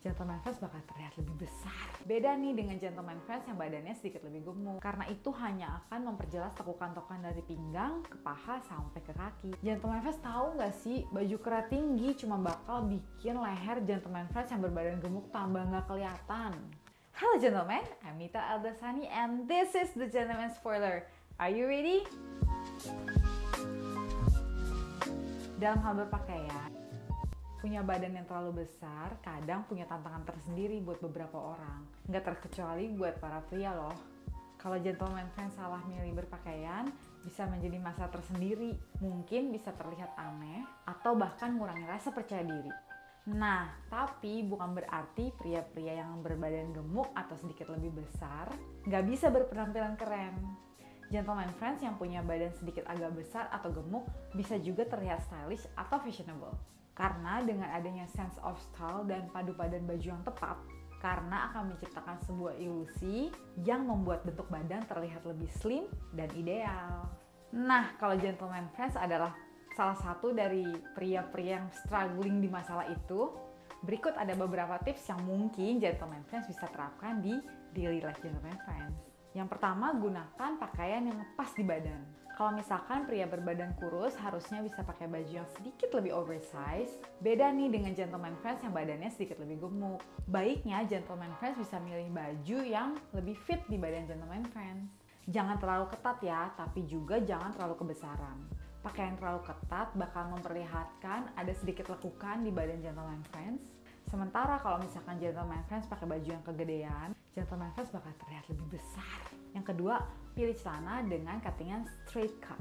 gentleman friends bakal terlihat lebih besar. Beda nih dengan gentleman friends yang badannya sedikit lebih gemuk. Karena itu hanya akan memperjelas tekukan-tekukan dari pinggang ke paha sampai ke kaki. Gentleman friends tahu nggak sih, baju kera tinggi cuma bakal bikin leher gentleman friends yang berbadan gemuk tambah nggak kelihatan. Halo gentlemen, I'm Nita Aldasani and this is the Gentleman Spoiler. Are you ready? Dalam hal berpakaian, punya badan yang terlalu besar kadang punya tantangan tersendiri buat beberapa orang. Nggak terkecuali buat para pria loh. Kalau gentleman friends salah milih berpakaian, bisa menjadi masalah tersendiri. Mungkin bisa terlihat aneh atau bahkan mengurangi rasa percaya diri. Nah, tapi bukan berarti pria-pria yang berbadan gemuk atau sedikit lebih besar nggak bisa berpenampilan keren. Gentleman friends yang punya badan sedikit agak besar atau gemuk bisa juga terlihat stylish atau fashionable. Karena dengan adanya sense of style dan padu padan baju yang tepat, karena akan menciptakan sebuah ilusi yang membuat bentuk badan terlihat lebih slim dan ideal. Nah, kalau gentleman friends adalah salah satu dari pria-pria yang struggling di masalah itu, berikut ada beberapa tips yang mungkin gentleman friends bisa terapkan di daily life gentleman friends. Yang pertama, gunakan pakaian yang pas di badan. Kalau misalkan pria berbadan kurus harusnya bisa pakai baju yang sedikit lebih oversize. Beda nih dengan gentleman friends yang badannya sedikit lebih gemuk. Baiknya gentleman friends bisa milih baju yang lebih fit di badan gentleman friends. Jangan terlalu ketat ya, tapi juga jangan terlalu kebesaran. Pakaian terlalu ketat bakal memperlihatkan ada sedikit lekukan di badan gentleman friends. Sementara kalau misalkan gentleman friends pakai baju yang kegedean, gentleman friends bakal terlihat lebih besar. Yang kedua, pilih celana dengan cuttingan straight cut.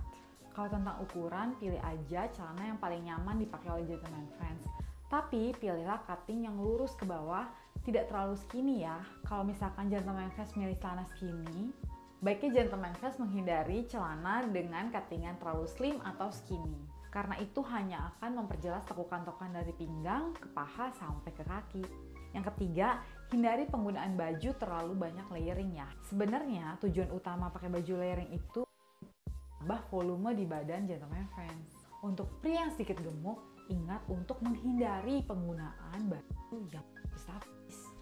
Kalau tentang ukuran, pilih aja celana yang paling nyaman dipakai oleh gentleman friends. Tapi pilihlah cutting yang lurus ke bawah, tidak terlalu skinny ya. Kalau misalkan gentleman friends milih celana skinny, baiknya gentleman friends menghindari celana dengan cuttingan terlalu slim atau skinny. Karena itu hanya akan memperjelas tekukan-tekukan dari pinggang ke paha sampai ke kaki. Yang ketiga, hindari penggunaan baju terlalu banyak layering ya. Sebenarnya tujuan utama pakai baju layering itu tambah volume di badan gentleman friends. Untuk pria yang sedikit gemuk, ingat untuk menghindari penggunaan baju yang besar.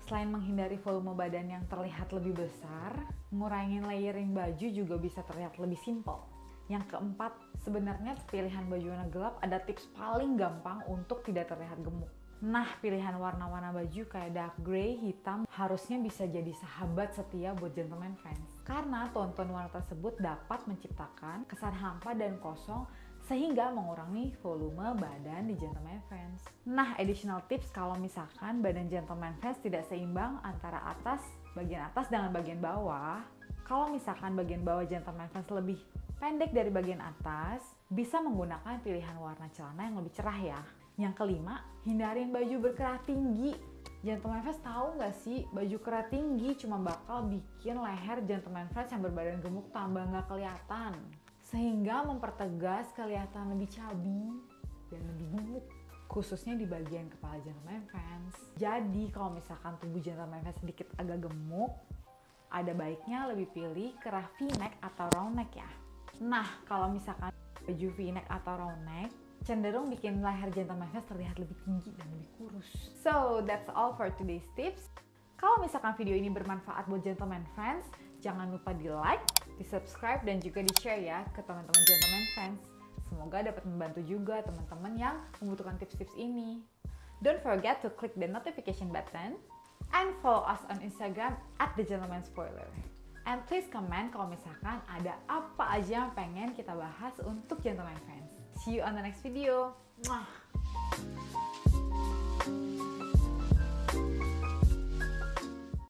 Selain menghindari volume badan yang terlihat lebih besar, ngurangin layering baju juga bisa terlihat lebih simple. Yang keempat, sebenarnya pilihan baju warna gelap ada tips paling gampang untuk tidak terlihat gemuk. Nah, pilihan warna-warna baju kayak dark grey, hitam harusnya bisa jadi sahabat setia buat gentleman friends. Karena ton-ton warna tersebut dapat menciptakan kesan hampa dan kosong sehingga mengurangi volume badan di gentleman friends. Nah, additional tips kalau misalkan badan gentleman friends tidak seimbang antara bagian atas dengan bagian bawah. Kalau misalkan bagian bawah gentleman friends lebih pendek dari bagian atas, bisa menggunakan pilihan warna celana yang lebih cerah ya. Yang kelima, hindarin baju berkerah tinggi. Gentleman friends tahu nggak sih, baju kerah tinggi cuma bakal bikin leher gentleman friends yang berbadan gemuk tambah nggak kelihatan. Sehingga mempertegas kelihatan lebih chubby dan lebih gemuk. Khususnya di bagian kepala gentleman friends. Jadi kalau misalkan tubuh gentleman friends sedikit agak gemuk, ada baiknya lebih pilih kerah V-neck atau round neck ya. Nah, kalau misalkan baju V-neck atau round neck, cenderung bikin leher gentleman friends terlihat lebih tinggi dan lebih kurus. So, that's all for today's tips. Kalau misalkan video ini bermanfaat buat gentleman friends, jangan lupa di like, di subscribe, dan juga di share ya ke teman-teman gentleman friends. Semoga dapat membantu juga teman-teman yang membutuhkan tips-tips ini. Don't forget to click the notification button and follow us on Instagram @thegentlemanspoiler. And please comment kalau misalkan ada apa aja yang pengen kita bahas untuk gentleman friends. See you on the next video. Mwah.